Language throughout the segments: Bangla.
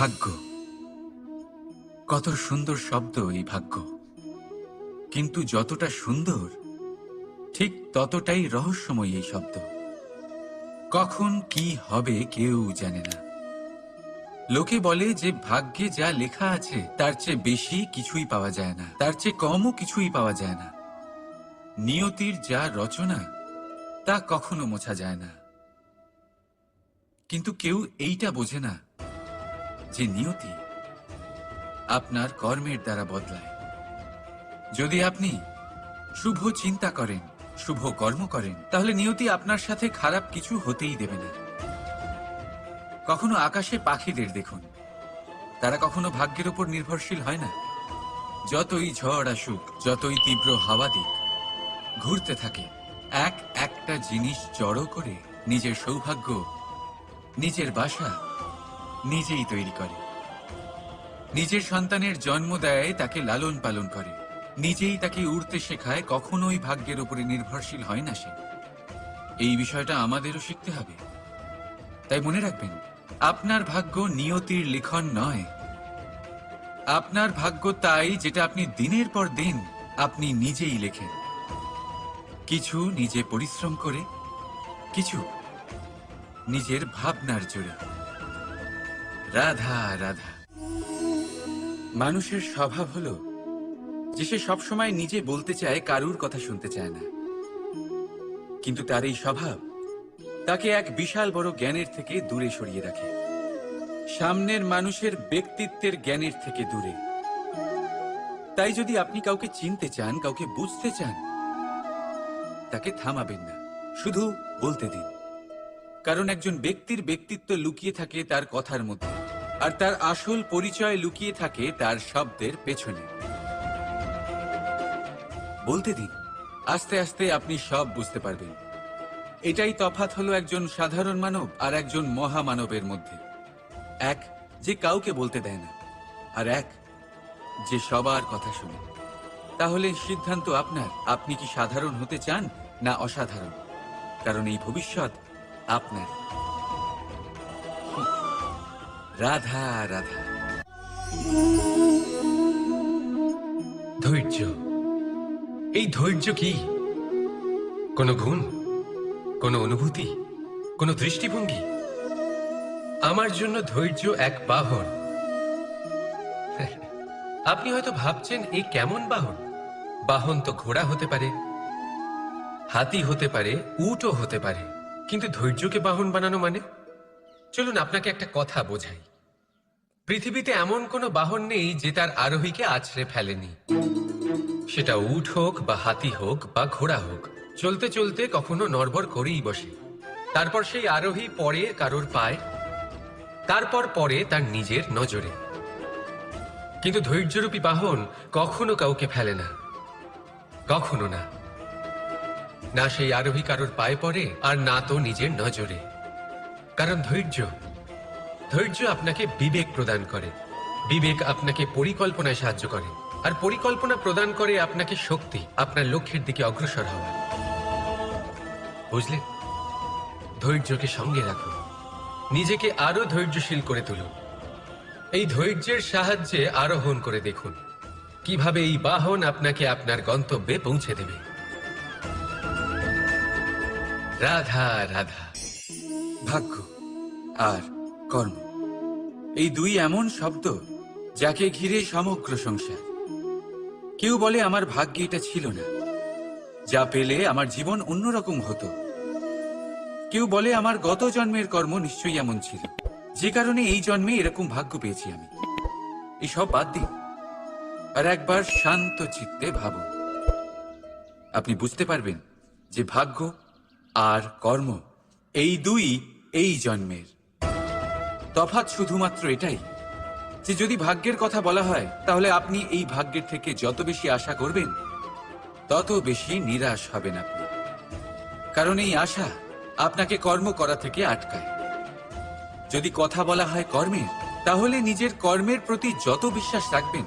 ভাগ্য, কত সুন্দর শব্দ এই ভাগ্য। কিন্তু যতটা সুন্দর ঠিক ততটাই রহস্যময় এই শব্দ। কখন কি হবে কেউ জানে না। লোকে বলে যে ভাগ্যে যা লেখা আছে তার চেয়ে বেশি কিছুই পাওয়া যায় না, তার চেয়ে কমও কিছুই পাওয়া যায় না। নিয়তির যা রচনা তা কখনো মোছা যায় না। কিন্তু কেউ এইটা বোঝে না যে নিয়তি আপনার কর্মের দ্বারা বদলায়। যদি আপনি শুভ চিন্তা করেন, শুভ কর্ম করেন, তাহলে নিয়তি আপনার সাথে খারাপ কিছু হতেই দেবে না। কখনো আকাশে পাখিদের দেখুন, তারা কখনো ভাগ্যের উপর নির্ভরশীল হয় না। যতই ঝড় আসুক, যতই তীব্র হাওয়া দিক, ঘুরতে থাকে, একটা জিনিস জড়ো করে নিজের সৌভাগ্য, নিজের বাসা নিজেই তৈরি করে। নিজের সন্তানের জন্ম দেয়, তাকে লালন পালন করে, নিজেই তাকে উড়তে শেখায়, কখনোই ভাগ্যের উপরে নির্ভরশীল হয় না সে। এই বিষয়টা আমাদেরও শিখতে হবে। তাই মনে রাখবেন, আপনার ভাগ্য নিয়তির লিখন নয়। আপনার ভাগ্য তাই যেটা আপনি দিনের পর দিন আপনি নিজেই লেখেন। কিছু নিজে পরিশ্রম করে, কিছু নিজের ভাবনার জোরে। রাধা রাধা। মানুষের স্বভাব হলো যে সে সবসময় নিজে বলতে চায়, কারুর কথা শুনতে চায় না। কিন্তু তার এই স্বভাব তাকে এক বিশাল বড় জ্ঞানের থেকে দূরে সরিয়ে রাখে, সামনের মানুষের ব্যক্তিত্বের জ্ঞানের থেকে দূরে। তাই যদি আপনি কাউকে চিনতে চান, কাউকে বুঝতে চান, তাকে থামাবেন না, শুধু বলতে দিন। কারণ একজন ব্যক্তির ব্যক্তিত্ব লুকিয়ে থাকে তার কথার মধ্যে, আর তার আসল পরিচয় লুকিয়ে থাকে তার শব্দের পেছনে। বলতে দিন, আস্তে আস্তে আপনি সব বুঝতে পারবেন। এটাই তফাৎ হলো একজন সাধারণ মানব আর একজন মহামানবের মধ্যে। এক যে কাউকে বলতে দেয় না, আর এক যে সবার কথা শুনে। তাহলে সিদ্ধান্ত আপনার, আপনি কি সাধারণ হতে চান না অসাধারণ? কারণ এই ভবিষ্যৎ আপনার। রাধা রাধা। ধৈর্য, এই ধৈর্য কি কোনো গুণ, কোনো অনুভূতি, কোনো দৃষ্টিভঙ্গি? আমার জন্য ধৈর্য এক বাহন। আপনি হয়তো ভাবছেন, এই কেমন বাহন? বাহন তো ঘোড়া হতে পারে, হাতি হতে পারে, উটও হতে পারে, কিন্তু ধৈর্যকে বাহন বানানো মানে? চলুন আপনাকে একটা কথা বোঝাই। পৃথিবীতে এমন কোনো বাহন নেই যে তার আরোহীকে আছড়ে ফেলেনি। সেটা উট হোক বা হাতি হোক বা ঘোড়া হোক, চলতে চলতে কখনো নড়বড় করেই বসে। তারপর সেই আরোহী পড়ে কারোর পায়, তারপর পড়ে তার নিজের নজরে। কিন্তু ধৈর্যরূপী বাহন কখনো কাউকে ফেলে না, কখনো না। না সেই আরোহী কারোর পায়ে পড়ে, আর না তো নিজের নজরে। কারণ ধৈর্য আপনাকে বিবেক প্রদান করে, বিবেক আপনাকে পরিকল্পনায় সাহায্য করে, আর পরিকল্পনা প্রদান করে আপনাকে শক্তি, আপনার লক্ষ্যের দিকে অগ্রসর হওয়া। বুঝলেন? ধৈর্যকে সঙ্গে রাখুন, নিজেকে আরো ধৈর্যশীল করে তুলুন। এই ধৈর্যের সাহায্যে আরোহণ করে দেখুন কিভাবে এই বাহন আপনাকে আপনার গন্তব্যে পৌঁছে দেবে। রাধা রাধা। ভাগ্য আর কর্ম, এই দুই এমন শব্দ যাকে ঘিরে সমগ্র সংসার। কেউ বলে আমার ভাগ্যে এটা ছিল না, যা পেলে আমার জীবন অন্যরকম হতো। কেউ বলে আমার গত জন্মের কর্ম নিশ্চয়ই এমন ছিল, যে কারণে এই জন্মে এরকম ভাগ্য পেয়েছি আমি। এসব বাদ দিন আর একবার শান্ত চিত্তে ভাবুন। আপনি বুঝতে পারবেন যে ভাগ্য আর কর্ম এই দুই এই জন্মের। তফাৎ শুধুমাত্র এটাই যে যদি ভাগ্যের কথা বলা হয়, তাহলে আপনি এই ভাগ্যের থেকে যত বেশি আশা করবেন তত বেশি নিরাশ হবেন আপনি। কারণ এই আশা আপনাকে কর্ম করা থেকে আটকায়। যদি কথা বলা হয় কর্মের, তাহলে নিজের কর্মের প্রতি যত বিশ্বাস রাখবেন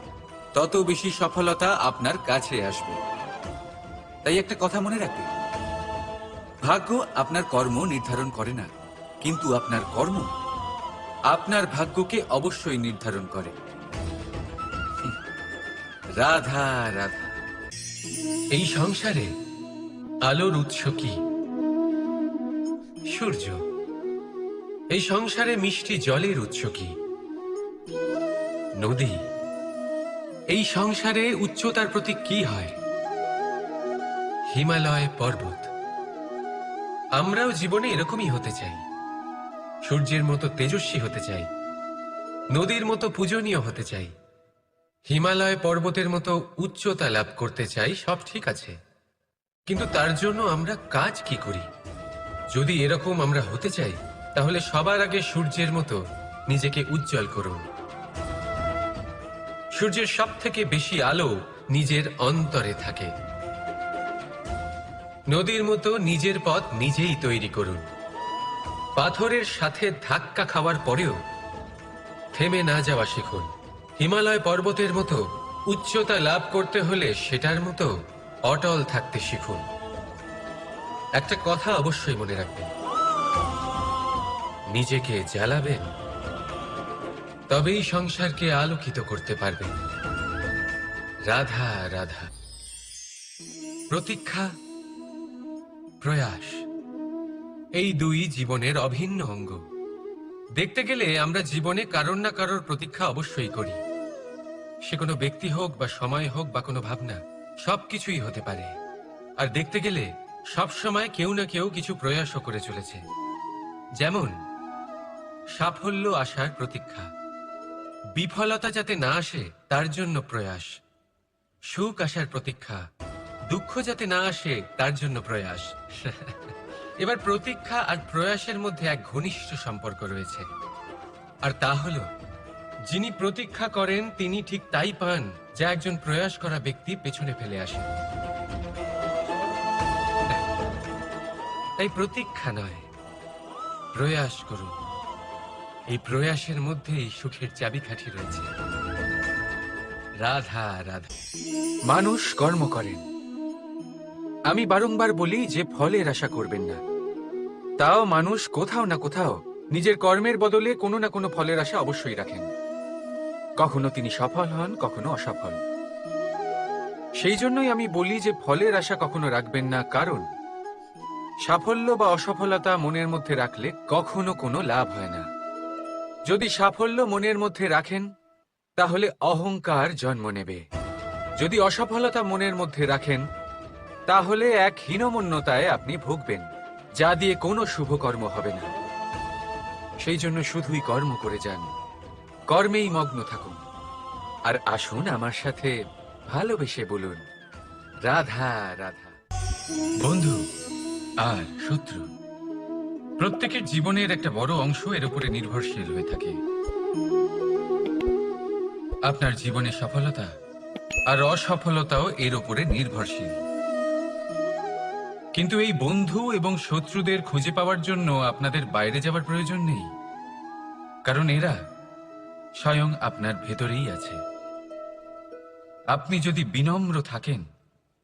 তত বেশি সফলতা আপনার কাছে আসবে। তাই একটা কথা মনে রাখবেন, ভাগ্য আপনার কর্ম নির্ধারণ করে না, কিন্তু আপনার কর্ম আপনার ভাগ্যকে অবশ্যই নির্ধারণ করে। রাধা রাধা। এই সংসারে আলোর উৎস কি? সূর্য। এই সংসারে মিষ্টি জলের উৎস কি? নদী। এই সংসারে উচ্চতার প্রতীক কি হয়? হিমালয় পর্বত। আমরাও জীবনে এরকমই হতে চাই, সূর্যের মতো তেজস্বী হতে চাই, নদীর মতো পূজনীয় হতে চাই, হিমালয় পর্বতের মতো উচ্চতা লাভ করতে চাই। সব ঠিক আছে, কিন্তু তার জন্য আমরা কাজ কি করি? যদি এরকম আমরা হতে চাই, তাহলে সবার আগে সূর্যের মতো নিজেকে উজ্জ্বল করুন। সূর্যের সব থেকে বেশি আলো নিজের অন্তরে থাকে। নদীর মতো নিজের পথ নিজেই তৈরি করুন। পাথরের সাথে ধাক্কা খাওয়ার পরেও থেমে না যাওয়া শিখুন। হিমালয় পর্বতের মতো উচ্চতা লাভ করতে হলে সেটার মতো অটল থাকতে শিখুন। একটা কথা অবশ্যই মনে রাখবেন, নিজেকে জ্বালাবেন, তবেই সংসারকে আলোকিত করতে পারবেন। রাধা রাধা। প্রতীক্ষা, প্রয়াস, এই দুই জীবনের অভিন্ন অঙ্গ। দেখতে গেলে আমরা জীবনে কারোর না কারোর প্রতীক্ষা অবশ্যই করি। সে কোনো ব্যক্তি হোক বা সময় হোক বা কোনো ভাবনা, সবকিছুই হতে পারে। আর দেখতে গেলে সব সময় কেউ না কেউ কিছু প্রয়াসও করে চলেছে। যেমন সাফল্য আসার প্রতীক্ষা, বিফলতা যাতে না আসে তার জন্য প্রয়াস, সুখ আসার প্রতীক্ষা, দুঃখ যাতে না আসে তার জন্য প্রয়াস। এবার প্রতীক্ষা আর প্রয়াসের মধ্যে এক ঘনিষ্ঠ সম্পর্ক রয়েছে, আর তা হল যিনি প্রতীক্ষা করেন তিনি ঠিক তাই পান যা একজন প্রয়াস করা ব্যক্তি পেছনে ফেলে আসে। তাই প্রতীক্ষা নয়, প্রয়াস করুন। এই প্রয়াসের মধ্যেই সুখের চাবিকাঠি রয়েছে। রাধা রাধা। মানুষ কর্ম করেন। আমি বারংবার বলি যে ফলের আশা করবেন না। তাও মানুষ কোথাও না কোথাও নিজের কর্মের বদলে কোনো না কোনো ফলের আশা অবশ্যই রাখেন। কখনো তিনি সফল হন, কখনো অসফল। সেই জন্যই আমি বলি যে ফলের আশা কখনো রাখবেন না, কারণ সাফল্য বা অসফলতা মনের মধ্যে রাখলে কখনো কোনো লাভ হয় না। যদি সাফল্য মনের মধ্যে রাখেন তাহলে অহংকার জন্ম নেবে। যদি অসফলতা মনের মধ্যে রাখেন তাহলে এক হীনমন্যতায় আপনি ভুগবেন, যা দিয়ে কোনো শুভ কর্ম হবে না। সেই জন্য শুধুই কর্ম করে যান, কর্মেই মগ্ন থাকুন। আর আসুন আমার সাথে ভালোবেসে বলুন, রাধা রাধা। বন্ধু আর শত্রু, প্রত্যেকের জীবনের একটা বড় অংশ এর উপরে নির্ভরশীল হয়ে থাকে। আপনার জীবনে সফলতা আর অসফলতাও এর উপরে নির্ভরশীল। কিন্তু এই বন্ধু এবং শত্রুদের খুঁজে পাওয়ার জন্য আপনাদের বাইরে যাওয়ার প্রয়োজন নেই, কারণ এরা স্বয়ং আপনার ভেতরেই আছে। আপনি যদি বিনম্র থাকেন,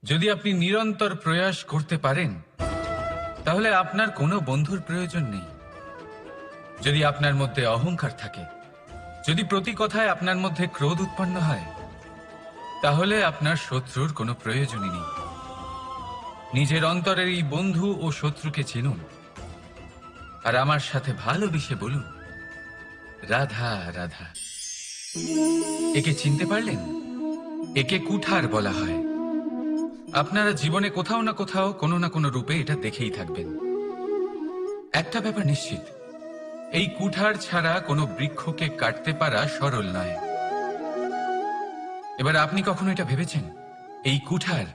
যদি আপনি নিরন্তর প্রয়াস করতে পারেন, তাহলে আপনার কোনো বন্ধুর প্রয়োজন নেই। যদি আপনার মধ্যে অহংকার থাকে, যদি প্রতি কথায় আপনার মধ্যে ক্রোধ উৎপন্ন হয়, তাহলে আপনার শত্রুর কোনো প্রয়োজনই নেই। নিজের অন্তরের এই বন্ধু ও শত্রুকে চিনুন, আর আমার সাথে ভালোবেসে বলুন, রাধা রাধা। একে চিনতে পারলেন? একে কুঠার বলা হয়। আপনারা জীবনে কোথাও না কোথাও কোনো না কোনো রূপে এটা দেখেই থাকবেন। একটা ব্যাপার নিশ্চিত, এই কুঠার ছাড়া কোনো বৃক্ষকে কাটতে পারা সরল নয়। এবার আপনি কখনো এটা ভেবেছেন, এই কুঠার,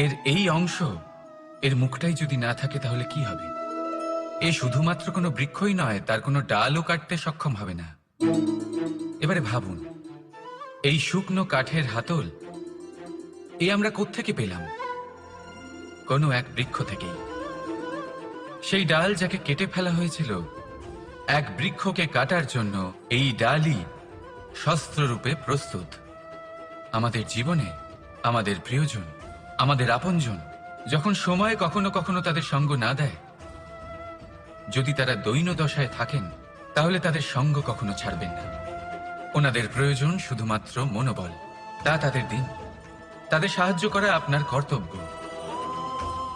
এর এই অংশ, এর মুখটাই যদি না থাকে তাহলে কি হবে? এ শুধুমাত্র কোনো বৃক্ষই নয়, তার কোনো ডালও কাটতে সক্ষম হবে না। এবারে ভাবুন, এই শুকনো কাঠের হাতল এ আমরা কোত্থেকে পেলাম? কোনো এক বৃক্ষ থেকেই। সেই ডাল যাকে কেটে ফেলা হয়েছিল এক বৃক্ষকে কাটার জন্য, এই ডালই শস্ত্ররূপে প্রস্তুত। আমাদের জীবনে আমাদের প্রিয়জন, আমাদের আপনজন যখন সময় কখনো কখনো তাদের সঙ্গ না দেয়, যদি তারা দৈন্য দশায় থাকেন, তাহলে তাদের সঙ্গ কখনো ছাড়বেন না। ওনাদের প্রয়োজন শুধুমাত্র মনোবল, তা তাদের দিন। তাদের সাহায্য করা আপনার কর্তব্য।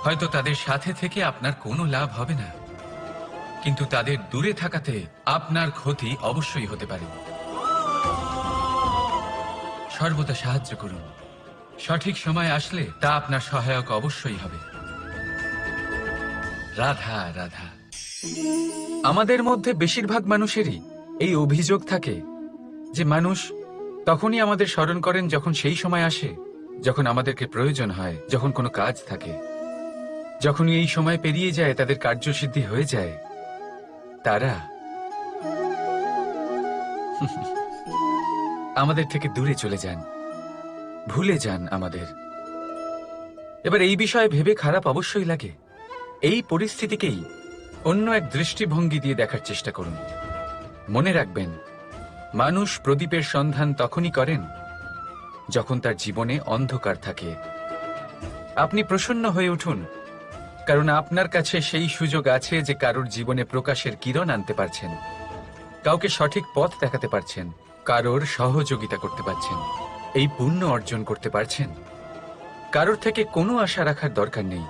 হয়তো তাদের সাথে থেকে আপনার কোনো লাভ হবে না, কিন্তু তাদের দূরে থাকাতে আপনার ক্ষতি অবশ্যই হতে পারে। সর্বদা সাহায্য করুন। সঠিক সময় আসলে তা আপনার সহায়ক অবশ্যই হবে। রাধা রাধা। আমাদের মধ্যে বেশিরভাগ মানুষেরই এই অভিযোগ থাকে যে মানুষ তখনই আমাদের স্মরণ করেন যখন সেই সময় আসে যখন আমাদেরকে প্রয়োজন হয়, যখন কোনো কাজ থাকে। যখনই এই সময় পেরিয়ে যায়, তাদের কার্যসিদ্ধি হয়ে যায়, তারা আমাদের থেকে দূরে চলে যান, ভুলে যান আমাদের। এবার এই বিষয়ে ভেবে খারাপ অবশ্যই লাগে। এই পরিস্থিতিকেই অন্য এক দৃষ্টিভঙ্গি দিয়ে দেখার চেষ্টা করুন। মনে রাখবেন, মানুষ প্রদীপের সন্ধান তখনই করেন যখন তার জীবনে অন্ধকার থাকে। আপনি প্রসন্ন হয়ে উঠুন, কারণ আপনার কাছে সেই সুযোগ আছে যে কারোর জীবনে প্রকাশের কিরণ আনতে পারছেন, কাউকে সঠিক পথ দেখাতে পারছেন, কারোর সহযোগিতা করতে পারছেন, এই পুণ্য অর্জন করতে পারছেন। কারোর থেকে কোনো আশা রাখার দরকার নেই।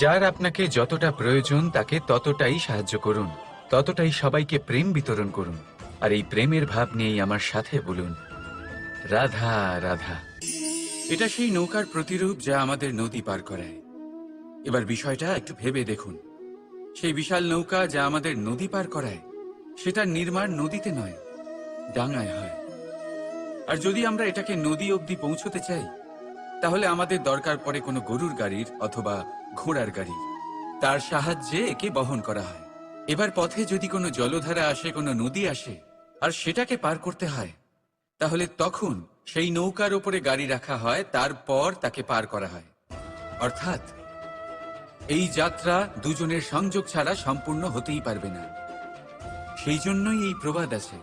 যার আপনাকে যতটা প্রয়োজন তাকে ততটাই সাহায্য করুন, ততটাই সবাইকে প্রেম বিতরণ করুন। আর এই প্রেমের ভাব নিয়েই আমার সাথে বলুন, রাধা রাধা। এটা সেই নৌকার প্রতিরূপ যা আমাদের নদী পার করায়। এবার বিষয়টা একটু ভেবে দেখুন। সেই বিশাল নৌকা যা আমাদের নদী পার করায়, সেটার নির্মাণ নদীতে নয়, ডাঙায় হয়। আর যদি আমরা এটাকে নদী অবধি পৌঁছতে চাই, তাহলে আমাদের দরকার পড়ে কোনো গরুর গাড়ির অথবা ঘোড়ার গাড়ির। তার সাহায্যে একে বহন করা হয়। এবার পথে যদি কোনো জলধারা আসে, কোনো নদী আসে, আর সেটাকে পার করতে হয়, তাহলে তখন সেই নৌকার ওপরে গাড়ি রাখা হয়, তারপর তাকে পার করা হয়। অর্থাৎ এই যাত্রা দুজনের সংযোগ ছাড়া সম্পূর্ণ হতেই পারবে না। সেই জন্যই এই প্রবাদ আছে,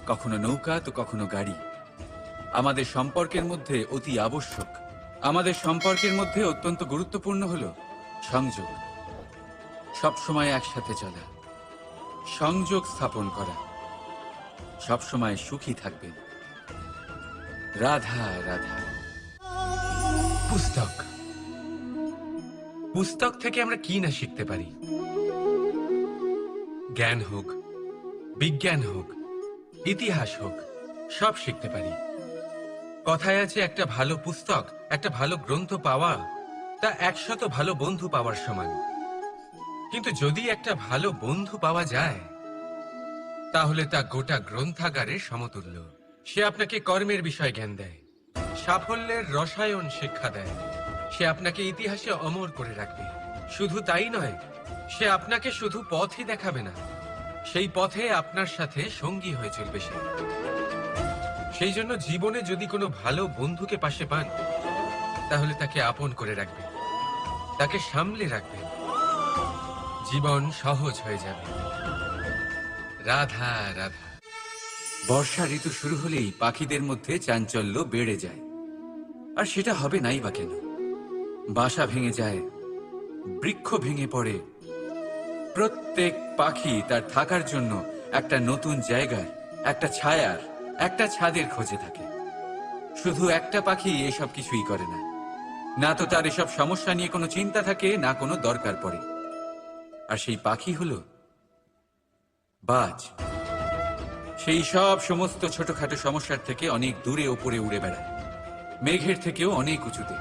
কখনো নৌকা তো কখনো গাড়ি। আমাদের সম্পর্কের মধ্যে অতি আবশ্যক, আমাদের সম্পর্কের মধ্যে অত্যন্ত গুরুত্বপূর্ণ হলো সংযোগ। সবসময় একসাথে চলা, সংযোগ স্থাপন করা। সবসময় সুখী থাকবেন। রাধা রাধা। পুস্তক, পুস্তক থেকে আমরা কি না শিখতে পারি। জ্ঞান হোক, বিজ্ঞান হোক, ইতিহাস হোক, সব শিখতে পারি। কথায় আছে, একটা ভালো পুস্তক, একটা ভালো গ্রন্থ পাওয়া তা 100 ভালো বন্ধু পাওয়ার সমান। কিন্তু যদি একটা ভালো বন্ধু পাওয়া যায়, তাহলে তা গোটা গ্রন্থাগারের সমতুল্য। সে আপনাকে কর্মের বিষয় জ্ঞান দেয়, সাফল্যের রসায়ন শিক্ষা দেয়, সে আপনাকে ইতিহাসে অমর করে রাখবে। শুধু তাই নয়, সে আপনাকে শুধু পথই দেখাবে না, সেই পথে আপনার সাথে সঙ্গী হয়ে চলবে সে। সেই জন্য জীবনে যদি কোনো ভালো বন্ধুকে পাশে পান, তাহলে তাকে আপন করে রাখবেন, তাকে সামলে রাখবেন। জীবন সহজ হয়ে যাবে। রাধা রাধা। বর্ষা ঋতু শুরু হলেই পাখিদের মধ্যে চাঞ্চল্য বেড়ে যায়। আর সেটা হবে নাই বা কেন? বাসা ভেঙে যায়, বৃক্ষ ভেঙে পড়ে। প্রত্যেক পাখি তার থাকার জন্য একটা নতুন জায়গার, একটা ছায়ার, একটা ছাদের খোঁজে থাকে। শুধু একটা পাখি এসব কিছুই করে না। না তো তার এসব সমস্যা নিয়ে কোনো চিন্তা থাকে, না কোনো দরকার পড়ে। আর সেই পাখি হলো বাজ। সেই সব সমস্ত ছোটখাটো সমস্যার থেকে অনেক দূরে ওপরে উড়ে বেড়ায়, মেঘের থেকেও অনেক উঁচুতে।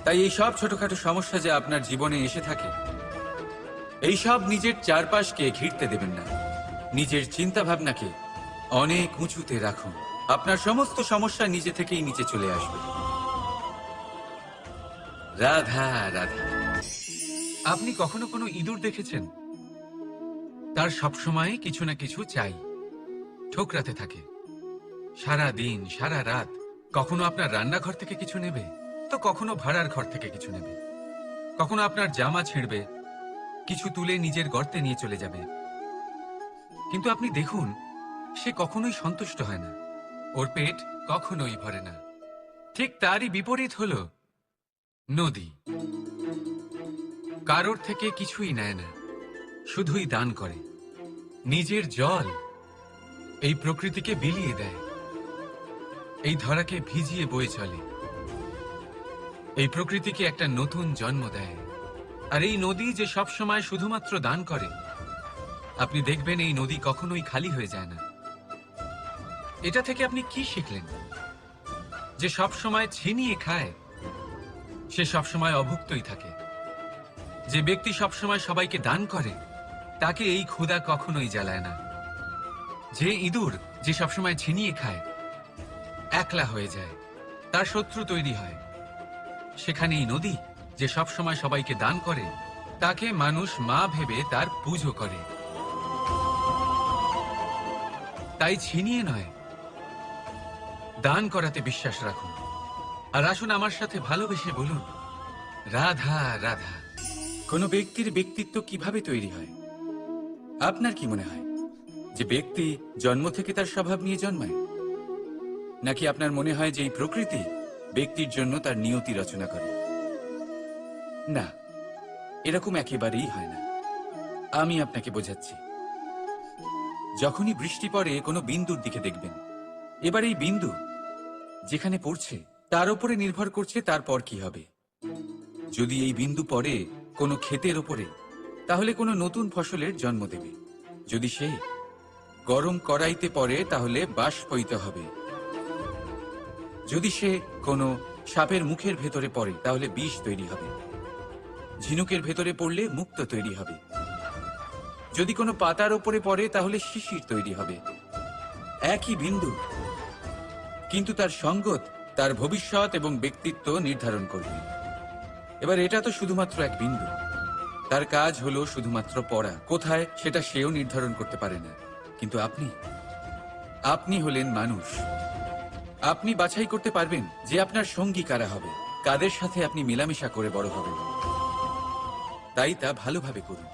তাই এই সব ছোটখাটো সমস্যা যা আপনার জীবনে এসে থাকে, এই সব নিজের চারপাশকে ঘিরতে দেবেন না। নিজের চিন্তা ভাবনাকে অনেক উঁচুতে রাখুন। আপনার সমস্ত সমস্যা নিজে থেকেই নিচে চলে আসবে। রাধা রাধা। আপনি কখনো কোনো ইঁদুর দেখেছেন? তার সবসময় কিছু না কিছু চাই, ঠোকরাতে থাকে সারা দিন সারা রাত। কখনো আপনার রান্নাঘর থেকে কিছু নেবে, তো কখনো ভাড়ার ঘর থেকে কিছু নেবে। কখনো আপনার জামা ছিঁড়বে, কিছু তুলে নিজের গর্তে নিয়ে চলে যাবে। কিন্তু আপনি দেখুন, সে কখনোই সন্তুষ্ট হয় না, ওর পেট কখনোই ভরে না। ঠিক তারই বিপরীত হলো নদী। কারোর থেকে কিছুই নেয় না, শুধুই দান করে। নিজের জল এই প্রকৃতিকে বিলিয়ে দেয়, এই ধরাকে ভিজিয়ে বয়ে চলে, এই প্রকৃতিকে একটা নতুন জন্ম দেয়। আর এই নদী যে সব সময় শুধুমাত্র দান করে, আপনি দেখবেন এই নদী কখনোই খালি হয়ে যায় না। এটা থেকে আপনি কি শিখলেন? যে সব সময় ছিনিয়ে খায় সে সব সময় অভুক্তই থাকে। যে ব্যক্তি সব সময় সবাইকে দান করে তাকে এই ক্ষুধা কখনোই জ্বালায় না। যে ইঁদুর যে সবসময় ছিনিয়ে খায় একলা হয়ে যায়, তার শত্রু তৈরি হয়। সেখানে এই নদী যে সবসময় সবাইকে দান করে তাকে মানুষ মা ভেবে তার পুজো করে। তাই ছিনিয়ে নয়, দান করাতে বিশ্বাস রাখুন। আর আসুন আমার সাথে ভালোবেসে বলুন, রাধা রাধা। কোনো ব্যক্তির ব্যক্তিত্ব কিভাবে তৈরি হয়? আপনার কি মনে হয় যে ব্যক্তি জন্ম থেকে তার স্বভাব নিয়ে জন্মায়, নাকি আপনার মনে হয় যে এই প্রকৃতি ব্যক্তির জন্য তার নিয়তি রচনা করে? না, এরকম একেবারেই হয় না। আমি আপনাকে বোঝাচ্ছি। যখনই বৃষ্টি পড়ে কোনো বিন্দুর দিকে দেখবেন। এবার এই বিন্দু যেখানে পড়ছে তার উপরে নির্ভর করছে তারপর কি হবে। যদি এই বিন্দু পড়ে কোনো ক্ষেতের ওপরে, তাহলে কোনো নতুন ফসলের জন্ম দেবে। যদি সে গরম কড়াইতে পড়ে তাহলে বাষ্পীত হবে। যদি সে কোনো সাপের মুখের ভেতরে পড়ে তাহলে বিষ তৈরি হবে। ঝিনুকের ভেতরে পড়লে মুক্ত তৈরি হবে। যদি কোনো পাতার ওপরে পড়ে তাহলে শিশির তৈরি হবে। একই বিন্দু, কিন্তু তার সঙ্গত তার ভবিষ্যৎ এবং ব্যক্তিত্ব নির্ধারণ করবে। এবার এটা তো শুধুমাত্র এক বিন্দু, তার কাজ হলো শুধুমাত্র পড়া। কোথায় সেটা সেও নির্ধারণ করতে পারে না। কিন্তু আপনি হলেন মানুষ। আপনি বাছাই করতে পারবেন যে আপনার সঙ্গী কারা হবে, কাদের সাথে আপনি মেলামেশা করে বড় হবেন। তাই তা ভালোভাবে করুন,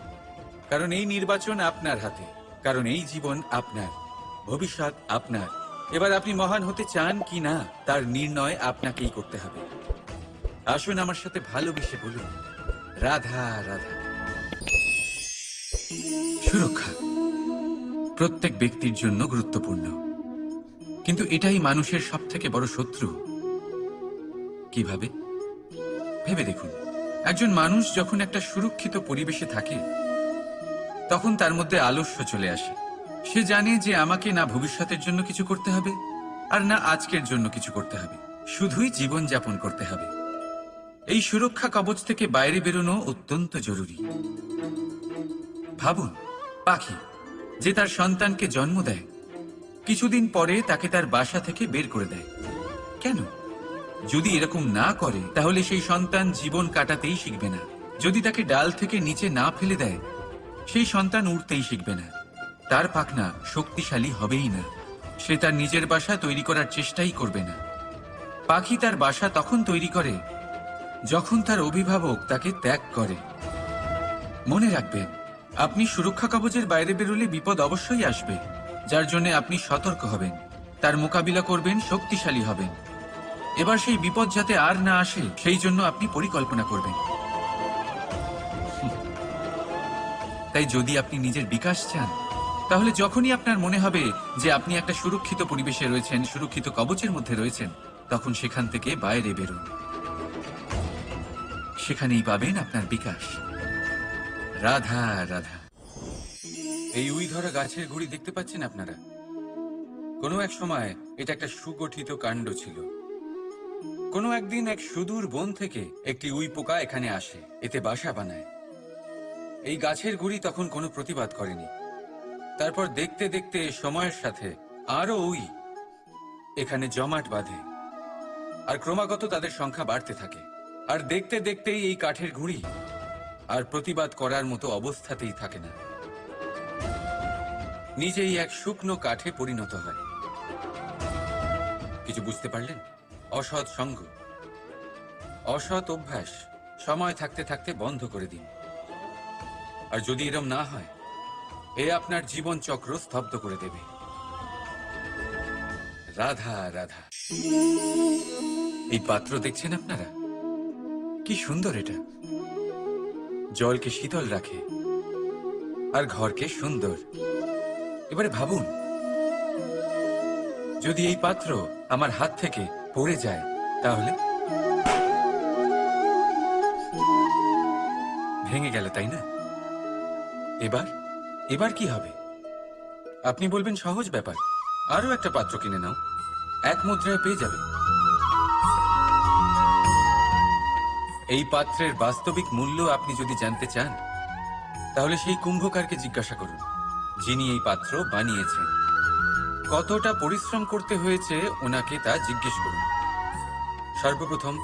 কারণ এই নির্বাচন আপনার হাতে, কারণ এই জীবন আপনার, ভবিষ্যৎ আপনার। এবার আপনি মহান হতে চান কি না তার নির্ণয় আপনাকেই করতে হবে। আসুন আমার সাথে ভালোবেসে বলুন, রাধা রাধা। সুরক্ষা প্রত্যেক ব্যক্তির জন্য গুরুত্বপূর্ণ, কিন্তু এটাই মানুষের সবথেকে বড় শত্রু। কিভাবে? ভেবে দেখুন। একজন মানুষ যখন একটা সুরক্ষিত পরিবেশে থাকে তখন তার মধ্যে আলস্য চলে আসে। সে জানে যে আমাকে না ভবিষ্যতের জন্য কিছু করতে হবে আর না আজকের জন্য কিছু করতে হবে, শুধুই জীবন যাপন করতে হবে। এই সুরক্ষা কবচ থেকে বাইরে বেরোনো অত্যন্ত জরুরি। ভাবুন, পাখি যে তার সন্তানকে জন্ম দেয়, কিছুদিন পরে তাকে তার বাসা থেকে বের করে দেয়। কেন? যদি এরকম না করে তাহলে সেই সন্তান জীবন কাটাতেই শিখবে না। যদি তাকে ডাল থেকে নিচে না ফেলে দেয়, সেই সন্তান উড়তেই শিখবে না। তার পাখনা শক্তিশালী হবেই না। সে তার নিজের বাসা তৈরি করার চেষ্টাই করবে না। পাখি তার বাসা তখন তৈরি করে যখন তার অভিভাবক তাকে ত্যাগ করে। মনে রাখবেন, আপনি সুরক্ষা কবচের বাইরে বেরোলে বিপদ অবশ্যই আসবে, যার জন্য আপনি সতর্ক হবেন, তার মোকাবিলা করবেন, শক্তিশালী হবেন। এবার সেই বিপদ যাতে আর না আসে সেই জন্য আপনি পরিকল্পনা করবেন। তাই যদি আপনি নিজের বিকাশ চান, তাহলে যখনই আপনার মনে হবে যে আপনি একটা সুরক্ষিত পরিবেশে রয়েছেন, সুরক্ষিত কবচের মধ্যে রয়েছেন, তখন সেখান থেকে বাইরে বেরোন। সেখানেই পাবেন আপনার বিকাশ। রাধা রাধা। এই উই ধরা গাছের গুড়ি দেখতে পাচ্ছেন আপনারা? কোনো এক সময় এটা একটা সুগঠিত কাণ্ড ছিল। কোনো একদিন এক সুদূর বন থেকে একটি উই পোকা এখানে আসে, এতে বাসা বানায়। এই গাছের গুড়ি তখন কোনো প্রতিবাদ করেনি। তারপর দেখতে দেখতে সময়ের সাথে আরো উই এখানে জমাট বাঁধে, আর ক্রমাগত তাদের সংখ্যা বাড়তে থাকে। আর দেখতে দেখতেই এই কাঠের গুঁড়ি আর প্রতিবাদ করার মতো অবস্থাতেই থাকে না, নিজেই এক শুকনো কাঠে পরিণত হয়। কিছু বুঝতে পারলেন? অসৎ সঙ্গ, অসৎ অভ্যাস সময় থাকতে থাকতে বন্ধ করে দিন। আর যদি এরম না হয়, এ আপনার জীবন চক্র স্তব্ধ করে দেবে। রাধা রাধা। এই পাত্র দেখছেন আপনারা? কি সুন্দর এটা! জলকে শীতল রাখে আর ঘরকে সুন্দর। এবারে ভাবুন, যদি এই পাত্র আমার হাত থেকে পড়ে যায় তাহলে ভেঙে গেল, তাই না? এবার এবার কি হবে? আপনি বলবেন সহজ ব্যাপার, আরো একটা পাত্র কিনে নাও, এক মুদ্রায় পেয়ে যাবে। এই পাত্রের বাস্তবিক মূল্য আপনি যদি জানতে চান, তাহলে সেই কুম্ভকারকে জিজ্ঞাসা করুন, যিনি এই পাত্র বানিয়েছেন। কতটা পরিশ্রম করতে হয়েছে ওনাকে তা জিজ্ঞেস করুন। সর্বপ্রথম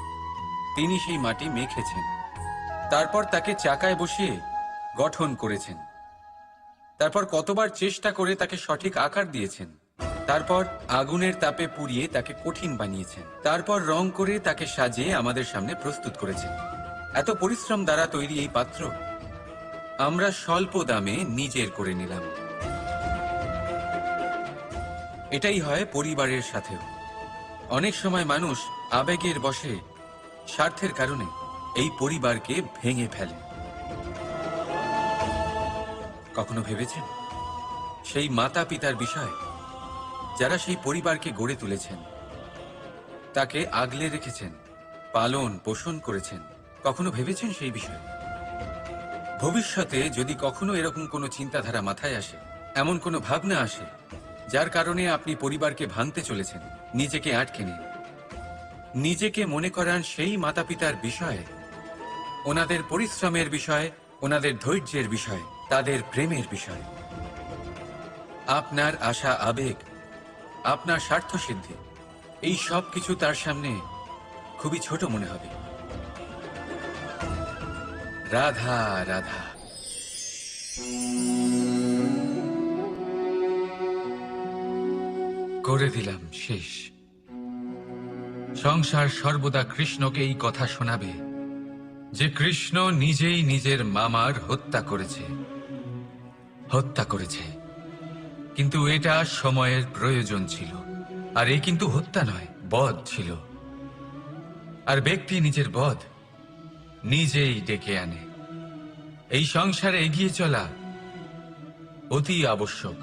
তিনি সেই মাটি মেখেছেন, তারপর তাকে চাকায় বসিয়ে গঠন করেছেন, তারপর কতবার চেষ্টা করে তাকে সঠিক আকার দিয়েছেন, তারপর আগুনের তাপে পুড়িয়ে তাকে কঠিন বানিয়েছেন, তারপর রং করে তাকে সাজিয়ে আমাদের সামনে প্রস্তুত করেছেন। এত পরিশ্রম দ্বারা তৈরি এই পাত্র আমরা স্বল্প দামে নিজের করে নিলাম। এটাই হয় পরিবারের সাথেও। অনেক সময় মানুষ আবেগের বশে, স্বার্থের কারণে এই পরিবারকে ভেঙে ফেলে। কখনো ভেবেছেন সেই মাতা পিতার বিষয়, যারা সেই পরিবারকে গড়ে তুলেছেন, তাকে আগলে রেখেছেন, পালন পোষণ করেছেন? কখনো ভেবেছেন সেই বিষয়ে? ভবিষ্যতে যদি কখনো এরকম কোনো চিন্তাধারা মাথায় আসে, এমন কোনো ভাবনা আসে যার কারণে আপনি পরিবারকে ভাঙতে চলেছেন, নিজেকে আটকে নিন। নিজেকে মনে করান সেই মাতা পিতার বিষয়ে, ওনাদের পরিশ্রমের বিষয়, ওনাদের ধৈর্যের বিষয়, তাদের প্রেমের বিষয়। আপনার আশা, আবেগ, আপনার স্বার্থসিদ্ধি, এই সব কিছু তার সামনে খুবই ছোট মনে হবে। রাধা রাধা। করে দিলাম শেষ। সংসার সর্বদা কৃষ্ণকে এই কথা শোনাবে যে কৃষ্ণ নিজেই নিজের মামার হত্যা করেছে। কিন্তু এটা সময়ের প্রয়োজন ছিল। আর এই কিন্তু হত্যা নয়, বধ ছিল। আর ব্যক্তি নিজের বধ নিজেই ডেকে আনে। এই সংসারে এগিয়ে চলা অতি আবশ্যক,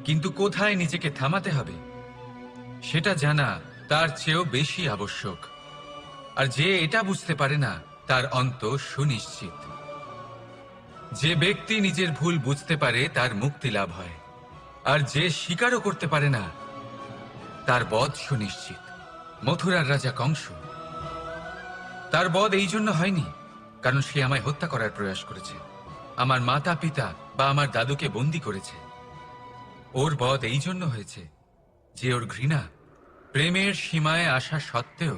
কিন্তু কোথায় নিজেকে থামাতে হবে সেটা জানা তার চেয়েও বেশি আবশ্যক। আর যে এটা বুঝতে পারে না, তার অন্ত সুনিশ্চিত। যে ব্যক্তি নিজের ভুল বুঝতে পারে তার মুক্তি লাভ হয়, আর যে স্বীকারও করতে পারে না তার বধ সুনিশ্চিত। মথুরার রাজা কংস, তার বধ এই জন্য হয়নি কারণ সে আমায় হত্যা করার প্রয়াস করেছে, আমার মাতা পিতা বা আমার দাদুকে বন্দী করেছে। ওর বধ এই জন্য হয়েছে যে ওর ঘৃণা প্রেমের সীমায় আসা সত্ত্বেও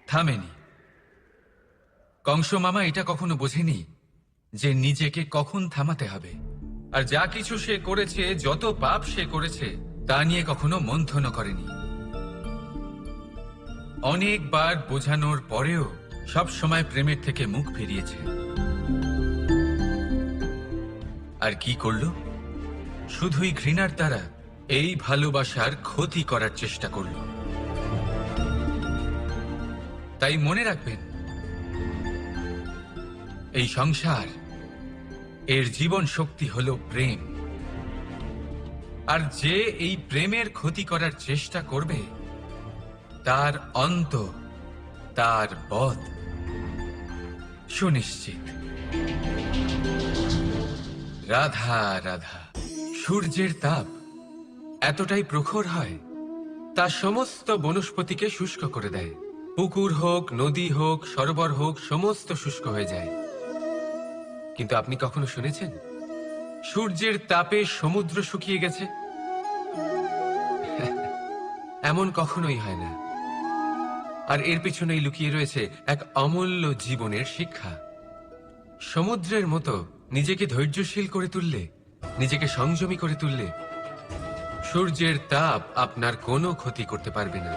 থামেনি। কংস মামা এটা কখনো বোঝেনি যে নিজেকে কখন থামাতে হবে। আর যা কিছু সে করেছে, যত পাপ সে করেছে, তা নিয়ে কখনো মন্থন করেনি। অনেকবার বোঝানোর পরেও সব সময় প্রেমের থেকে মুখ ফিরিয়েছে। আর কি করল? শুধুই ঘৃণার দ্বারা এই ভালোবাসার ক্ষতি করার চেষ্টা করল। তাই মনে রাখবেন, এই সংসার, এর জীবন শক্তি হলো প্রেম। আর যে এই প্রেমের ক্ষতি করার চেষ্টা করবে, তার অন্ত, তার বধ সুনিশ্চিত। রাধা রাধা। সূর্যের তাপ এতটাই প্রখর হয়, তা সমস্ত বনস্পতিকে শুষ্ক করে দেয়। পুকুর হোক, নদী হোক, সরোবর হোক, সমস্ত শুষ্ক হয়ে যায়। কিন্তু আপনি কখনো শুনেছেন সূর্যের তাপে সমুদ্র শুকিয়ে গেছে? এমন কখনোই হয় না। আর এর পিছনেই লুকিয়ে রয়েছে এক অমূল্য জীবনের শিক্ষা। সমুদ্রের মতো নিজেকে ধৈর্যশীল করে তুললে, নিজেকে সংযমী করে তুললে, সূর্যের তাপ আপনার কোনো ক্ষতি করতে পারবে না।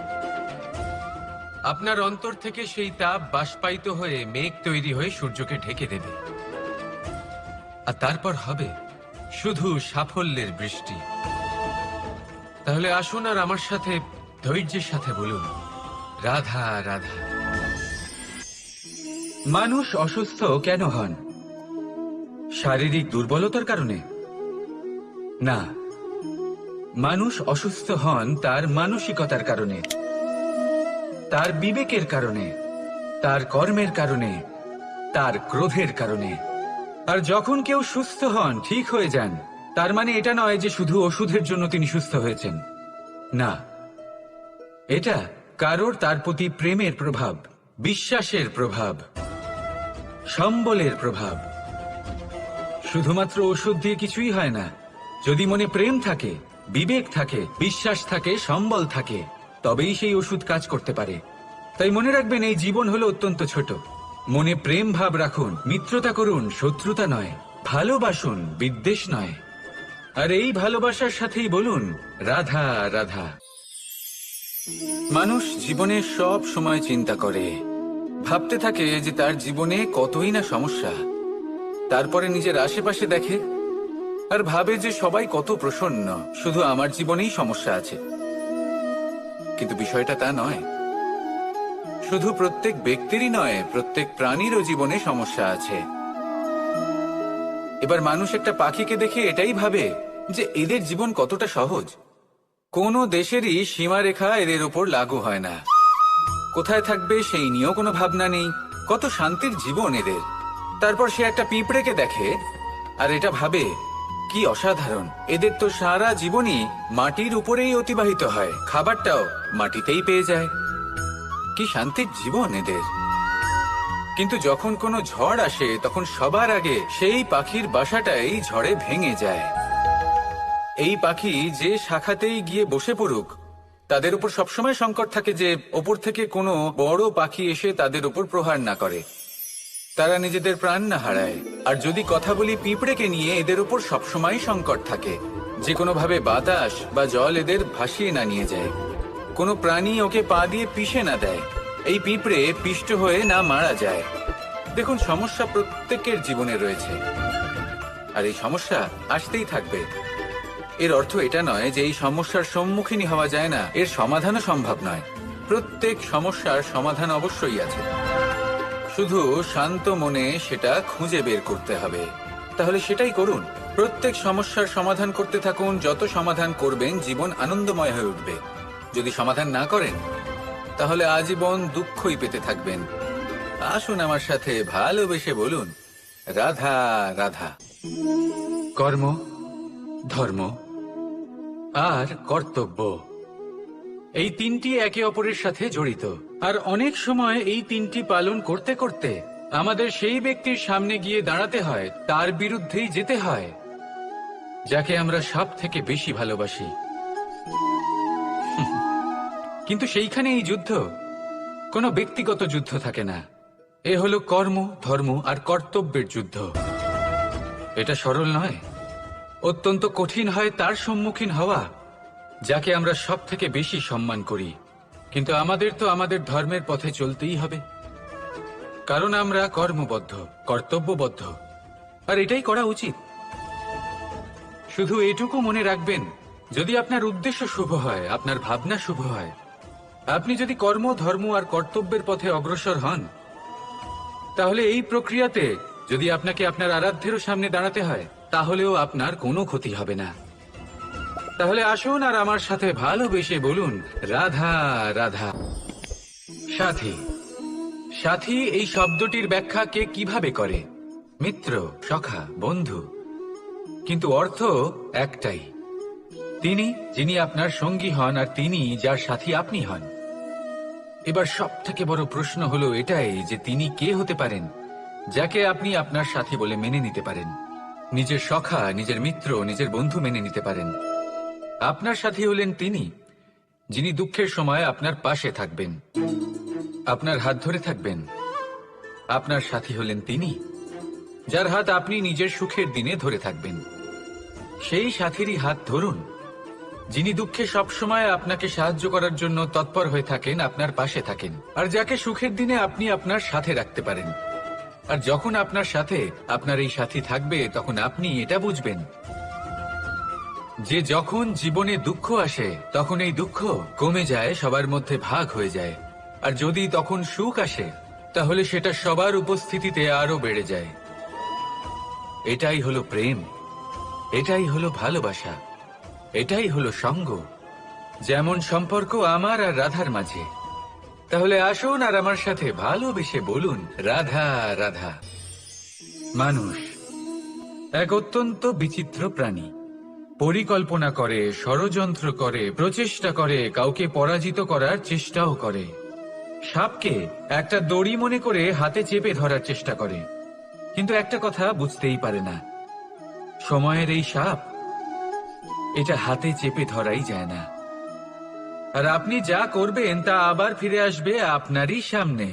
আপনার অন্তর থেকে সেই তাপ বাষ্পায়িত হয়ে মেঘ তৈরি হয়ে সূর্যকে ঢেকে দেবে। আর তারপর হবে শুধু সাফল্যের বৃষ্টি। তাহলে আসুন আর আমার সাথে ধৈর্যের সাথে বলুন, রাধা রাধা। মানুষ অসুস্থ কেন হন? শারীরিক দুর্বলতার কারণে না, মানুষ অসুস্থ হন তার মানসিকতার কারণে, তার বিবেকের কারণে, তার কর্মের কারণে, তার ক্রোধের কারণে। আর যখন কেউ সুস্থ হন, ঠিক হয়ে যান, তার মানে এটা নয় যে শুধু ওষুধের জন্য তিনি সুস্থ হয়েছেন। না, এটা কারোর তার প্রতি প্রেমের প্রভাব, বিশ্বাসের প্রভাব, সম্বলের প্রভাব। শুধুমাত্র ওষুধ দিয়ে কিছুই হয় না। যদি মনে প্রেম থাকে, বিবেক থাকে, বিশ্বাস থাকে, সম্বল থাকে, তবেই সেই ওষুধ কাজ করতে পারে। তাই মনে রাখবেন, এই জীবন হলো অত্যন্ত ছোট। মনে প্রেম ভাব রাখুন, মিত্রতা করুন, শত্রুতা নয়, ভালোবাসুন, বিদ্বেষ নয়। আর এই ভালোবাসার সাথেই বলুন রাধা রাধা। মানুষ জীবনে সব সময় চিন্তা করে, ভাবতে থাকে যে তার জীবনে কতই না সমস্যা। তারপরে নিজের আশেপাশে দেখে আর ভাবে যে সবাই কত প্রসন্ন, শুধু আমার জীবনেই সমস্যা আছে। কিন্তু বিষয়টা তা নয়। শুধু প্রত্যেক ব্যক্তিরই নয়, প্রত্যেক প্রাণীরও জীবনে সমস্যা আছে। এবার মানুষ একটা পাখিকে দেখে এটাই ভাবে যে এদের জীবন কতটা সহজ। কোনো দেশেরই সীমারেখা এদের ওপর লাগু হয় না। কোথায় থাকবে সেই নিয়েও কোনো ভাবনা নেই, কত শান্তির জীবন এদের। তারপর সে একটা পিঁপড়েকে দেখে আর এটা ভাবে কি অসাধারণ, এদের তো সারা জীবনই মাটির উপরেই অতিবাহিত হয়, খাবারটাও মাটিতেই পেয়ে যায়, কি শান্তির জীবন এদের। কিন্তু যখন কোনো ঝড় আসে তখন সবার আগে সেই পাখির বাসাটাই ঝড়ে ভেঙে যায়। এই পাখি যে শাখাতেই গিয়ে বসে পড়ুক, তাদের উপর সবসময় সংকট থাকে যে ওপর থেকে কোনো বড় পাখি এসে তাদের উপর প্রহার না করে, তারা নিজেদের প্রাণ না হারায়। আর যদি কথা বলি পিঁপড়েকে নিয়ে, এদের উপর সবসময় সংকট থাকে যে কোনোভাবে বাতাস বা জল এদের ভাসিয়ে না নিয়ে যায়, কোনো প্রাণী ওকে পা দিয়ে পিষে না দেয়, এই পিঁপড়ে পিষ্ট হয়ে না মারা যায়। দেখুন, সমস্যা প্রত্যেকের জীবনে রয়েছে আর এই সমস্যা আসতেই থাকবে। এর অর্থ এটা নয় যে এই সমস্যার সম্মুখীনই হওয়া যায় না, এর সমাধানও সম্ভব নয়। প্রত্যেক সমস্যার সমাধান অবশ্যই আছে, শুধু শান্ত মনে সেটা খুঁজে বের করতে হবে। তাহলে সেটাই করুন, প্রত্যেক সমস্যার সমাধান করতে থাকুন। যত সমাধান করবেন জীবন আনন্দময় হয়ে উঠবে। যদি সমাধান না করেন তাহলে আজীবন দুঃখই পেতে থাকবেন। আসুন আমার সাথে ভালোবেসে বলুন রাধা রাধা। কর্ম, ধর্ম আর কর্তব্য, এই তিনটি একে অপরের সাথে জড়িত। আর অনেক সময় এই তিনটি পালন করতে করতে আমাদের সেই ব্যক্তির সামনে গিয়ে দাঁড়াতে হয়, তার বিরুদ্ধেই যেতে হয় যাকে আমরা সব থেকে বেশি ভালোবাসি। কিন্তু সেইখানে এই যুদ্ধ কোনো ব্যক্তিগত যুদ্ধ থাকে না, এ হলো কর্ম, ধর্ম আর কর্তব্যের যুদ্ধ। এটা সরল নয়, অত্যন্ত কঠিন হয় তার সম্মুখীন হওয়া যাকে আমরা সব থেকে বেশি সম্মান করি। কিন্তু আমাদের তো আমাদের ধর্মের পথে চলতেই হবে, কারণ আমরা কর্মবদ্ধ, কর্তব্যবদ্ধ, আর এটাই করা উচিত। শুধু এটুকু মনে রাখবেন, যদি আপনার উদ্দেশ্য শুভ হয়, আপনার ভাবনা শুভ হয়, আপনি যদি কর্ম, ধর্ম আর কর্তব্যের পথে অগ্রসর হন, তাহলে এই প্রক্রিয়াতে যদি আপনাকে আপনার আরাধ্যেরও সামনে দাঁড়াতে হয়, তাহলেও আপনার কোনো ক্ষতি হবে না। তাহলে আসুন আর আমার সাথে ভালোবেসে বলুন রাধা রাধা। সাথী, সাথী এই শব্দটির ব্যাখ্যা কে কিভাবে করে? মিত্র, সখা, বন্ধু। কিন্তু অর্থ একটাই, তিনি যিনি আপনার সঙ্গী হন আর তিনি যার সাথী আপনি হন। এবার সব থেকে বড় প্রশ্ন হলো এটাই যে তিনি কে হতে পারেন যাকে আপনি আপনার সাথী বলে মেনে নিতে পারেন, নিজের সখা, নিজের মিত্র, নিজের বন্ধু মেনে নিতে পারেন। আপনার সাথী হলেন তিনি যিনি দুঃখের সময় আপনার পাশে থাকবেন, আপনার হাত ধরে থাকবেন। আপনার সাথী হলেন তিনি যার হাত আপনি নিজের সুখের দিনে ধরে থাকবেন। সেই সাথীরই হাত ধরুন যিনি দুঃখে সবসময় আপনাকে সাহায্য করার জন্য তৎপর হয়ে থাকেন, আপনার পাশে থাকেন, আর যাকে সুখের দিনে আপনি আপনার সাথে রাখতে পারেন। আর যখন আপনার সাথে আপনার এই সাথী থাকবে, তখন আপনি এটা বুঝবেন যে যখন জীবনে দুঃখ আসে, তখন এই দুঃখ কমে যায়, সবার মধ্যে ভাগ হয়ে যায়। আর যদি তখন সুখ আসে, তাহলে সেটা সবার উপস্থিতিতে আরো বেড়ে যায়। এটাই হলো প্রেম, এটাই হলো ভালোবাসা, এটাই হলো সঙ্গ, যেমন সম্পর্ক আমার আর রাধার মাঝে। তাহলে আসুন আর আমার সাথে ভালোবেসে বলুন, রাধা রাধা। মানুষ এক অত্যন্ত বিচিত্র প্রাণী। পরিকল্পনা করে, ষড়যন্ত্র করে, প্রচেষ্টা করে, কাউকে পরাজিত করার চেষ্টাও করে। সাপকে একটা দড়ি মনে করে হাতে চেপে ধরার চেষ্টা করে, কিন্তু একটা কথা বুঝতেই পারে না, সময়ের এই সাপ, এটা হাতে চেপে ধরাই যায় না। আর আপনি যা করবেন তা আবার ফিরে আসবে আপনারই সামনে।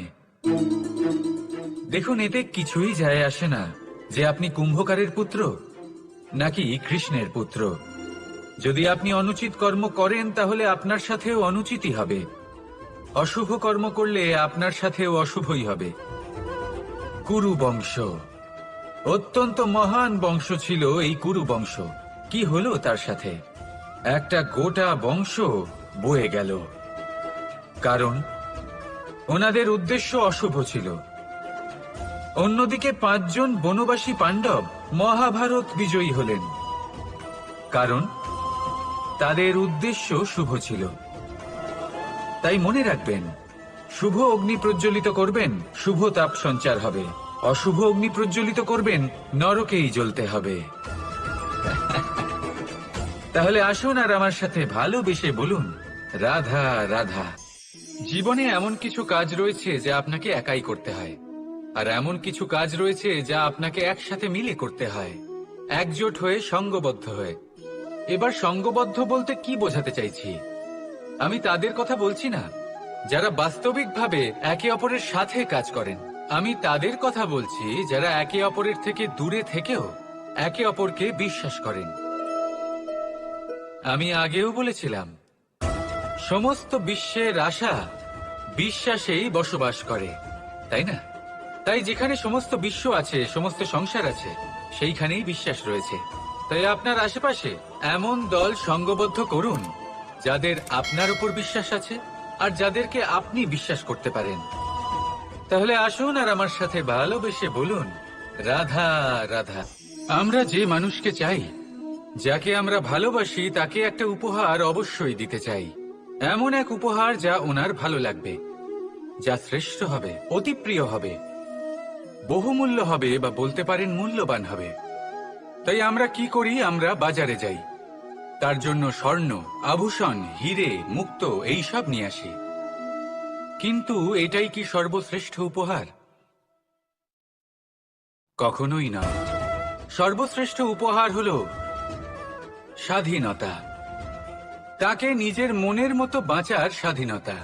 দেখুন, এতে কিছুই যায় আসে না যে আপনি কুম্ভকারের পুত্র নাকি কৃষ্ণের পুত্র। যদি আপনি অনুচিত কর্ম করেন তাহলে আপনার সাথেও অনুচিতই হবে। অশুভ কর্ম করলে আপনার সাথেও অশুভই হবে। কুরু বংশ অত্যন্ত মহান বংশ ছিল। এই কুরু বংশ কি হলো তার সাথে? একটা গোটা বংশ বয়ে গেল, কারণ ওনাদের উদ্দেশ্য অশুভ ছিল। অন্যদিকে 5 জন বনবাসী পাণ্ডব মহাভারত বিজয়ী হলেন, কারণ তাদের উদ্দেশ্য শুভ ছিল। তাই মনে রাখবেন, শুভ অগ্নি প্রজ্বলিত করবেন, শুভ তাপ সঞ্চার হবে। অশুভ অগ্নি প্রজ্বলিত করবেন, নরকেই জ্বলতে হবে। তাহলে আসুন আর আমার সাথে ভালোবেসে বলুন, রাধা রাধা। জীবনে এমন কিছু কাজ রয়েছে যা আপনাকে একাই করতে হয়, আর এমন কিছু কাজ রয়েছে যা আপনাকে একসাথে মিলে করতে হয়, একজোট হয়ে, সঙ্গবদ্ধ হয়ে। এবার সঙ্গবদ্ধ বলতে কি বোঝাতে চাইছি? আমি তাদের কথা বলছি না যারা বাস্তবিকভাবে একে অপরের সাথে কাজ করেন। আমি তাদের কথা বলছি যারা একে অপরের থেকে দূরে থেকেও একে অপরকে বিশ্বাস করেন। আমি আগেও বলেছিলাম, সমস্ত বিশ্বের আশা বিশ্বাসেই বসবাস করে, তাই না? তাই যেখানে সমস্ত বিশ্ব আছে, সমস্ত সংসার আছে, সেইখানেই বিশ্বাস রয়েছে। তাই আপনার আশেপাশে এমন দল সঙ্গবদ্ধ করুন যাদের আপনার উপর বিশ্বাস আছে আর যাদেরকে আপনি বিশ্বাস করতে পারেন। তাহলে আসুন আর আমার সাথে ভালোবেসে বলুন, রাধা রাধা। আমরা যে মানুষকে চাই, যাকে আমরা ভালোবাসি, তাকে একটা উপহার অবশ্যই দিতে চাই। এমন এক উপহার যা ওনার ভালো লাগবে, যা শ্রেষ্ঠ হবে, অতি প্রিয় হবে, বহুমূল্য হবে, বা বলতে পারেন মূল্যবান হবে। তাই আমরা কি করি? আমরা বাজারে যাই, তার জন্য স্বর্ণ, আভূষণ, হিরে, মুক্তো এইসব নিয়ে আসি। কিন্তু এটাই কি সর্বশ্রেষ্ঠ উপহার? কখনোই না। সর্বশ্রেষ্ঠ উপহার হলো স্বাধীনতা, তাকে নিজের মনের মতো বাঁচার স্বাধীনতা।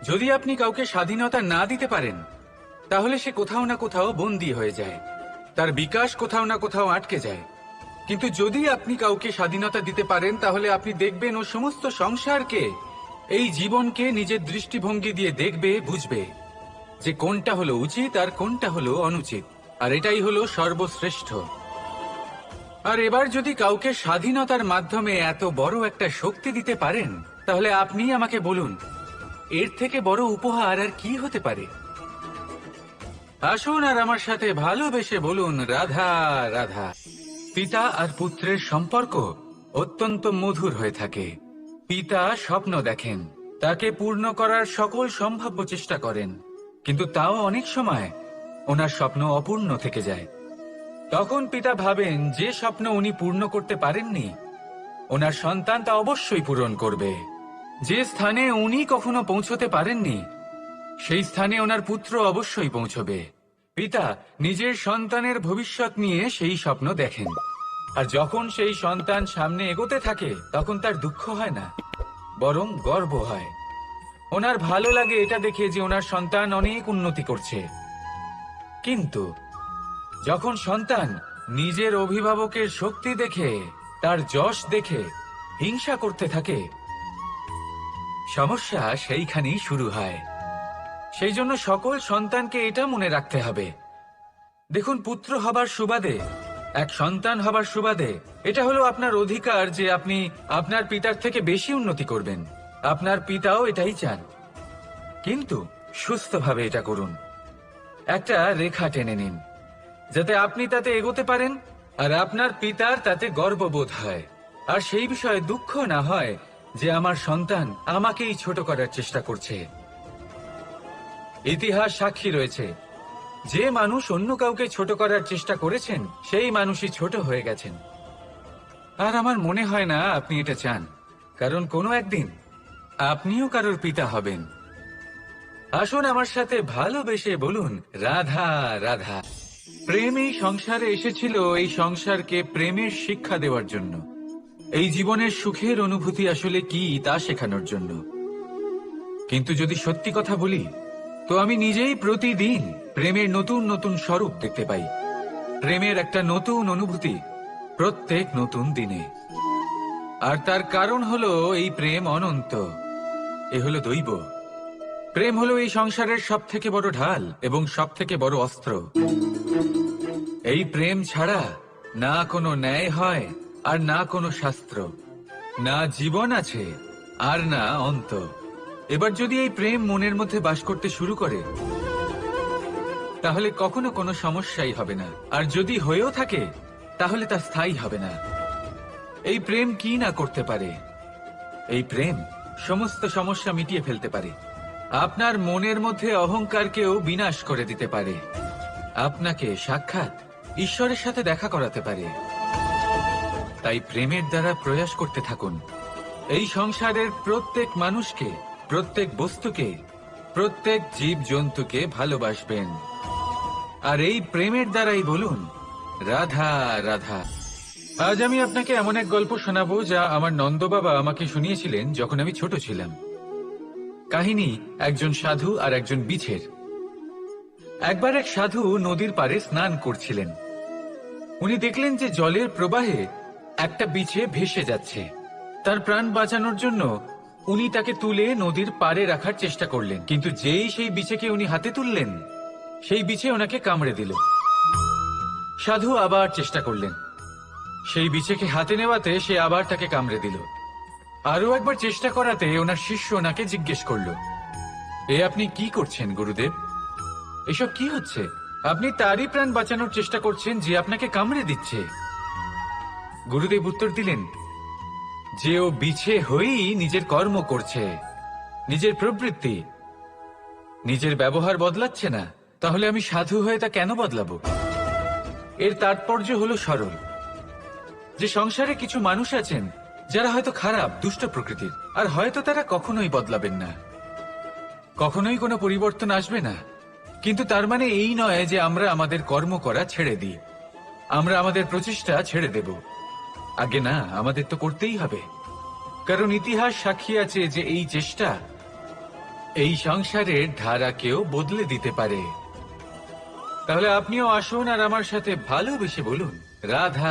যদি আপনি কাউকে স্বাধীনতা না দিতে পারেন, তাহলে সে কোথাও না কোথাও বন্দী হয়ে যায়, তার বিকাশ কোথাও না কোথাও আটকে যায়। কিন্তু যদি আপনি কাউকে স্বাধীনতা দিতে পারেন, তাহলে আপনি দেখবেন ও সমস্ত সংসারকে, এই জীবনকে নিজের দৃষ্টিভঙ্গি দিয়ে দেখবে, বুঝবে যে কোনটা হলো উচিত আর কোনটা হলো অনুচিত, আর এটাই হলো সর্বশ্রেষ্ঠ। আর এবার যদি কাউকে স্বাধীনতার মাধ্যমে এত বড় একটা শক্তি দিতে পারেন, তাহলে আপনি আমাকে বলুন, এর থেকে বড় উপহার আর কি হতে পারে? আসুন আর আমার সাথে ভালোবেসে বলুন, রাধা রাধা। পিতা আর পুত্রের সম্পর্ক অত্যন্ত মধুর হয়ে থাকে। পিতা স্বপ্ন দেখেন, তাকে পূর্ণ করার সকল সম্ভাব্য চেষ্টা করেন, কিন্তু তাও অনেক সময় ওনার স্বপ্ন অপূর্ণ থেকে যায়। তখন পিতা ভাবেন, যে স্বপ্ন উনি পূর্ণ করতে পারেননি, ওনার সন্তান তা অবশ্যই পূরণ করবে। যে স্থানে উনি কখনো পৌঁছতে পারেননি, সেই স্থানে ওনার পুত্র অবশ্যই পৌঁছবে। পিতা নিজের সন্তানের ভবিষ্যৎ নিয়ে সেই স্বপ্ন দেখেন, আর যখন সেই সন্তান সামনে এগোতে থাকে, তখন তার দুঃখ হয় না, বরং গর্ব হয়। ওনার ভালো লাগে এটা দেখে যে ওনার সন্তান অনেক উন্নতি করছে। কিন্তু যখন সন্তান নিজের অভিভাবকের শক্তি দেখে, তার যশ দেখে হিংসা করতে থাকে, সমস্যা সেইখানেই শুরু হয়। সেই জন্য সকল সন্তানকে এটা মনে রাখতে হবে। দেখুন, পুত্র হবার সুবাদে, এক সন্তান হবার সুবাদে, এটা হলো আপনার অধিকার যে আপনি আপনার পিতার থেকে বেশি উন্নতি করবেন। আপনার পিতাও এটাই চান, কিন্তু সুস্থভাবে এটা করুন। একটা রেখা টেনে নিন, যাতে আপনি তাতে এগোতে পারেন, আর আপনার পিতার তাতে গর্ববোধ হয়, আর সেই বিষয়ে দুঃখ না হয় যে আমার সন্তান আমাকেই ছোট করার চেষ্টা করছে। ইতিহাস সাক্ষী রয়েছে, যে মানুষ অন্য কাউকে ছোট করার চেষ্টা করেছেন সেই মানুষই ছোট হয়ে গেছেন। আর আমার মনে হয় না আপনি এটা চান, কারণ কোনো একদিন আপনিও কারোর পিতা হবেন। আসুন আমার সাথে ভালোবেসে বলুন, রাধা রাধা। প্রেম এই সংসারে এসেছিল এই সংসারকে প্রেমের শিক্ষা দেওয়ার জন্য, এই জীবনের সুখের অনুভূতি আসলে কি তা শেখানোর জন্য। কিন্তু যদি সত্যি কথা বলি, তো আমি নিজেই প্রতিদিন প্রেমের নতুন নতুন স্বরূপ দেখতে পাই, প্রেমের একটা নতুন অনুভূতি প্রত্যেক নতুন দিনে। আর তার কারণ হলো এই প্রেম অনন্ত, এ হলো দৈব। প্রেম হলো এই সংসারের সব থেকে বড় ঢাল এবং সব থেকে বড় অস্ত্র। এই প্রেম ছাড়া না কোনো ন্যায় হয়, আর না কোনো শাস্ত্র, না জীবন আছে, আর না অন্ত। এবার যদি এই প্রেম মনের মধ্যে বাস করতে শুরু করে, তাহলে কখনো কোনো সমস্যাই হবে না, আর যদি হয়েও থাকে তাহলে তা স্থায়ী হবে না। এই প্রেম কি না করতে পারে? এই প্রেম সমস্ত সমস্যা মিটিয়ে ফেলতে পারে, আপনার মনের মধ্যে অহংকারকেও বিনাশ করে দিতে পারে, আপনাকে সাক্ষাৎ ঈশ্বরের সাথে দেখা করাতে পারে। তাই প্রেমের দ্বারা প্রয়াস করতে থাকুন। এই সংসারের প্রত্যেক মানুষকে, প্রত্যেক বস্তুকে, প্রত্যেক জীব জন্তুকে ভালোবাসবেন। আর এই প্রেমের দ্বারাই বলুন, রাধা রাধা। আজ আমি আপনাকে এমন এক গল্প শোনাবো যা আমার নন্দ বাবা আমাকে শুনিয়েছিলেন যখন আমি ছোট ছিলাম। কাহিনী একজন সাধু আর একজন বিছের। একবার এক সাধু নদীর পাড়ে স্নান করছিলেন। উনি দেখলেন যে জলের প্রবাহে একটা বিছে ভেসে যাচ্ছে। তার প্রাণ বাঁচানোর জন্য উনি তাকে তুলে নদীর পাড়ে রাখার চেষ্টা করলেন, কিন্তু যেই সেই বিছেকে উনি হাতে তুললেন, সেই বিছে ওনাকে কামড়ে দিল। সাধু আবার চেষ্টা করলেন, সেই বিছেকে হাতে নেওয়াতে সে আবার তাকে কামড়ে দিল। আরো একবার চেষ্টা করাতে ওনার শিষ্য ওনাকে জিজ্ঞেস করল, এ আপনি কি করছেন গুরুদেব? এসব কি হচ্ছে? আপনি তারই প্রাণ বাঁচানোর চেষ্টা করছেন যে আপনাকে কামড়ে দিচ্ছে। গুরুদেব উত্তর দিলেন যে ও বিছে হয়েই নিজের কর্ম করছে, নিজের প্রবৃত্তি, নিজের ব্যবহার বদলাচ্ছে না। তাহলে আমি সাধু হয়ে তা কেন বদলাবো? এর তাৎপর্য হলো সরল, যে সংসারে কিছু মানুষ আছেন যারা হয়তো খারাপ, দুষ্ট প্রকৃতির, আর হয়তো তারা কখনোই বদলাবেন না, কখনোই কোনো পরিবর্তন আসবে না। কিন্তু তার মানে এই নয় যে আমরা আমাদের কর্ম করা ছেড়ে দিই, আমরা আমাদের প্রচেষ্টা ছেড়ে দেব। আগে না, আমাদের তো করতেই হবে, কারণ ইতিহাস সাক্ষী আছে যে এই চেষ্টা এই সংসারের ধারাকেও বদলে দিতে পারে। তাহলে আপনিও আসুন আর আমার সাথে ভালোবেসে বলুন, রাধা।